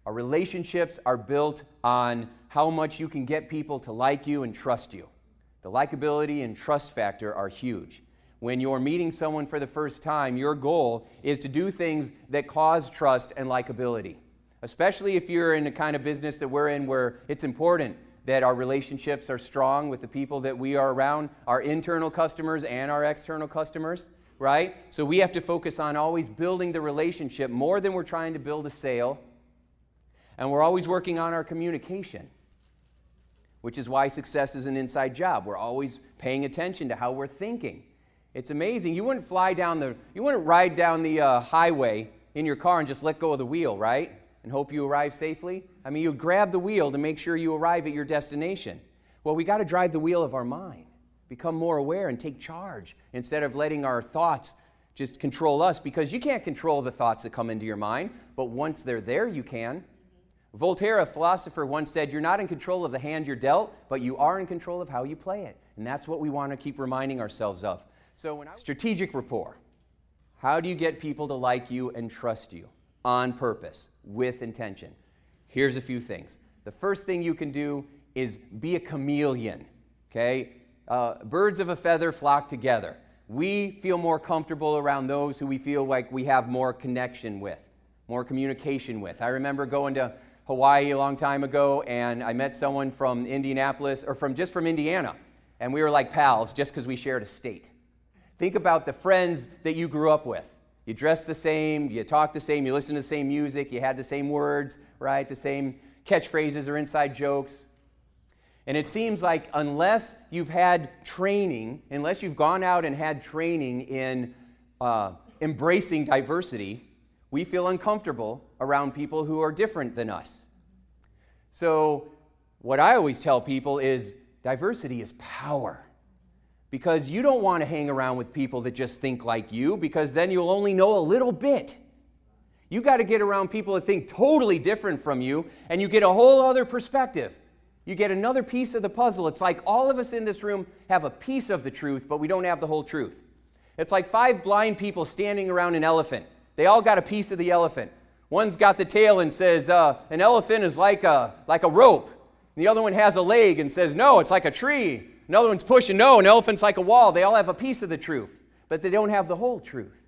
Our relationships are built on how much you can get people to like you and trust you. The likability and trust factor are huge. When you're meeting someone for the first time, your goal is to do things that cause trust and likability. Especially if you're in the kind of business that we're in where it's important that our relationships are strong with the people that we are around, our internal customers and our external customers, right? So we have to focus on always building the relationship more than we're trying to build a sale. And we're always working on our communication, which is why success is an inside job. We're always paying attention to how we're thinking. It's amazing. You wouldn't ride down the highway in your car and just let go of the wheel, right? And hope you arrive safely. I mean, you grab the wheel to make sure you arrive at your destination. Well, we got to drive the wheel of our mind, become more aware and take charge instead of letting our thoughts just control us, because you can't control the thoughts that come into your mind, but once they're there, you can. Voltaire, a philosopher, once said, "You're not in control of the hand you're dealt, but you are in control of how you play it." And that's what we want to keep reminding ourselves of. So strategic rapport. How do you get people to like you and trust you? On purpose, with intention. Here's a few things. The first thing you can do is be a chameleon, okay? Birds of a feather flock together. We feel more comfortable around those who we feel like we have more connection with, more communication with. I remember going to Hawaii a long time ago, and I met someone from Indianapolis, or just from Indiana, and we were like pals just because we shared a state. Think about the friends that you grew up with. You dress the same, you talk the same, you listen to the same music, you had the same words, right? The same catchphrases or inside jokes. And it seems like unless you've had training, unless you've gone out and had training in embracing diversity, we feel uncomfortable around people who are different than us. So what I always tell people is diversity is power. Because you don't want to hang around with people that just think like you, because then you'll only know a little bit. You got to get around people that think totally different from you, and you get a whole other perspective. You get another piece of the puzzle. It's like all of us in this room have a piece of the truth, but we don't have the whole truth. It's like 5 blind people standing around an elephant. They all got a piece of the elephant. One's got the tail and says, an elephant is like a rope. And the other one has a leg and says, no, it's like a tree. Another one's pushing, no, an elephant's like a wall. They all have a piece of the truth, but they don't have the whole truth.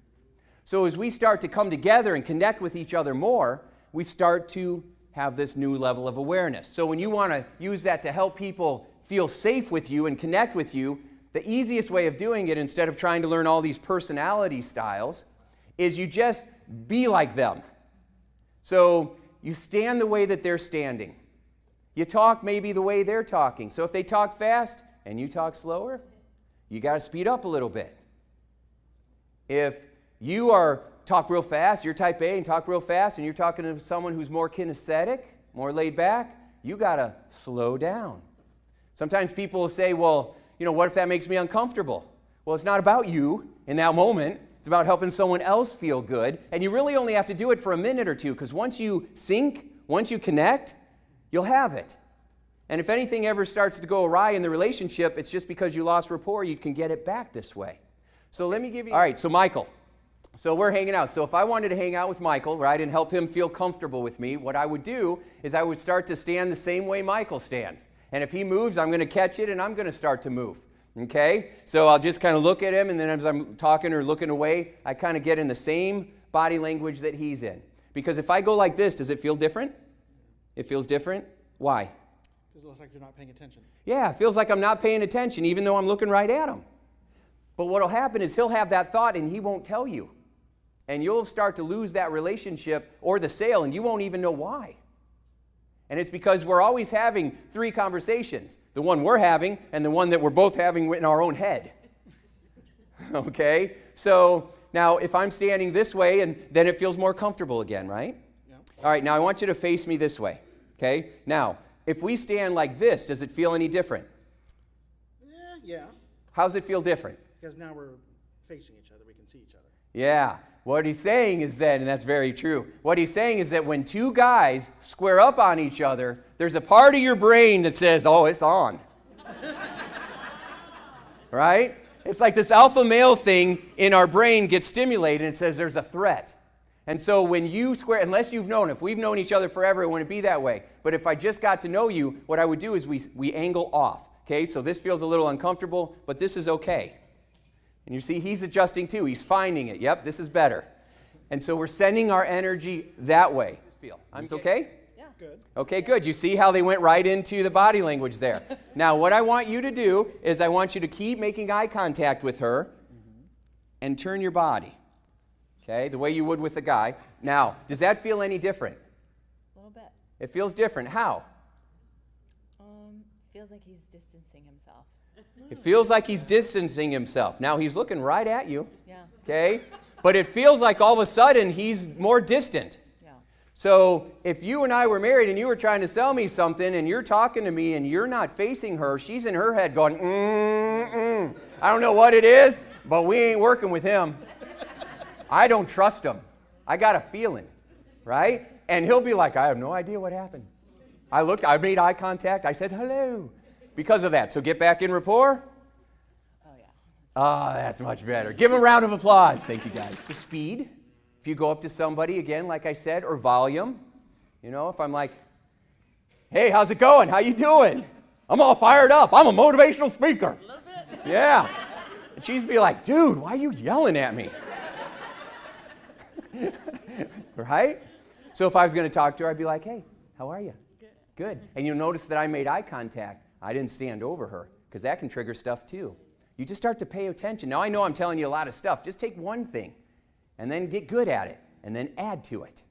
So as we start to come together and connect with each other more, we start to have this new level of awareness. So when you want to use that to help people feel safe with you and connect with you, the easiest way of doing it, instead of trying to learn all these personality styles, is you just be like them. So you stand the way that they're standing. You talk maybe the way they're talking. So if they talk fast and you talk slower, you got to speed up a little bit. If you talk real fast, you're type A and talk real fast, and you're talking to someone who's more kinesthetic, more laid back, you got to slow down. Sometimes people will say, well, what if that makes me uncomfortable? Well, it's not about you in that moment. It's about helping someone else feel good. And you really only have to do it for a minute or two, because once you sync, once you connect, you'll have it. And if anything ever starts to go awry in the relationship, it's just because you lost rapport. You can get it back this way. So let me give you... All right, so Michael. So we're hanging out. So if I wanted to hang out with Michael, right, and help him feel comfortable with me, what I would do is I would start to stand the same way Michael stands. And if he moves, I'm going to catch it, and I'm going to start to move. Okay? So I'll just kind of look at him, and then as I'm talking or looking away, I kind of get in the same body language that he's in. Because if I go like this, does it feel different? It feels different? Why? Because it looks like you're not paying attention. Yeah, it feels like I'm not paying attention, even though I'm looking right at him. But what will happen is he'll have that thought, and he won't tell you. And you'll start to lose that relationship or the sale, and you won't even know why. And it's because we're always having 3 conversations. The one we're having, and the one that we're both having in our own head. Okay? So now if I'm standing this way, and then it feels more comfortable again, right? Yeah. All right, now I want you to face me this way. Okay? Now, if we stand like this, does it feel any different? Yeah. How does it feel different? Because now we're facing each other. We can see each other. Yeah. What he's saying is that, and that's very true, what he's saying is that when 2 guys square up on each other, there's a part of your brain that says, oh, it's on. Right? It's like this alpha male thing in our brain gets stimulated and says there's a threat. And so when you square, unless you've known, if we've known each other forever, it wouldn't be that way. But if I just got to know you, what I would do is we angle off. Okay, so this feels a little uncomfortable, but this is okay. And you see, he's adjusting too. He's finding it. Yep, this is better. And so we're sending our energy that way. Is okay? Yeah. Good. Okay, good. You see how they went right into the body language there. Now, what I want you to do is I want you to keep making eye contact with her and turn your body. Okay, the way you would with a guy. Now, does that feel any different? A little bit. It feels different. How? Feels like he's distancing himself. It feels like he's distancing himself. Now, he's looking right at you. Yeah. Okay? But it feels like all of a sudden he's more distant. Yeah. So if you and I were married and you were trying to sell me something and you're talking to me and you're not facing her, she's in her head going, I don't know what it is, but we ain't working with him. I don't trust him. I got a feeling, right? And he'll be like, I have no idea what happened. I made eye contact, I said hello because of that. So get back in rapport. Oh, yeah. Ah, that's much better. Give him a round of applause. Thank you, guys. The speed, if you go up to somebody, again, like I said, or volume. You know, if I'm like, hey, how's it going? How you doing? I'm all fired up. I'm a motivational speaker. A little bit. Yeah. And she'd be like, dude, why are you yelling at me? Right? So if I was going to talk to her, I'd be like, hey, how are you? Good. And you'll notice that I made eye contact. I didn't stand over her, because that can trigger stuff too. You just start to pay attention. Now, I know I'm telling you a lot of stuff. Just take one thing and then get good at it and then add to it.